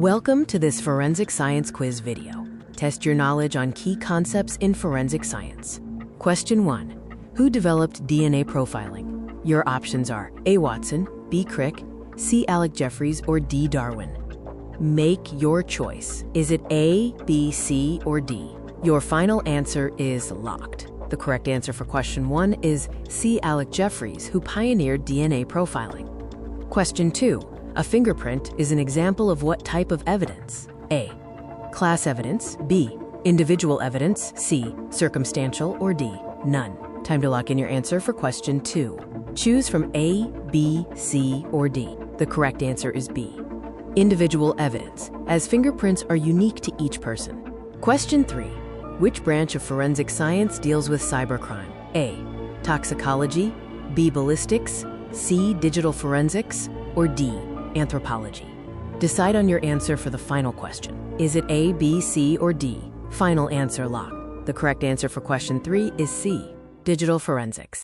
Welcome to this forensic science quiz video. Test your knowledge on key concepts in forensic science. Question 1. Who developed DNA profiling? Your options are A. Watson, B. Crick, C. Alec Jeffreys, or D. Darwin. Make your choice. Is it A, B, C, or D? Your final answer is locked. The correct answer for question 1 is C. Alec Jeffreys, who pioneered DNA profiling. Question 2. A fingerprint is an example of what type of evidence? A. Class evidence, B. Individual evidence, C. Circumstantial, or D. None. Time to lock in your answer for question 2. Choose from A, B, C, or D. The correct answer is B. Individual evidence, as fingerprints are unique to each person. Question 3. Which branch of forensic science deals with cybercrime? A. Toxicology, B. Ballistics, C. Digital forensics, or D. Anthropology. Decide on your answer for the final question. Is it A, B, C, or D? Final answer locked. The correct answer for question 3 is C. Digital forensics.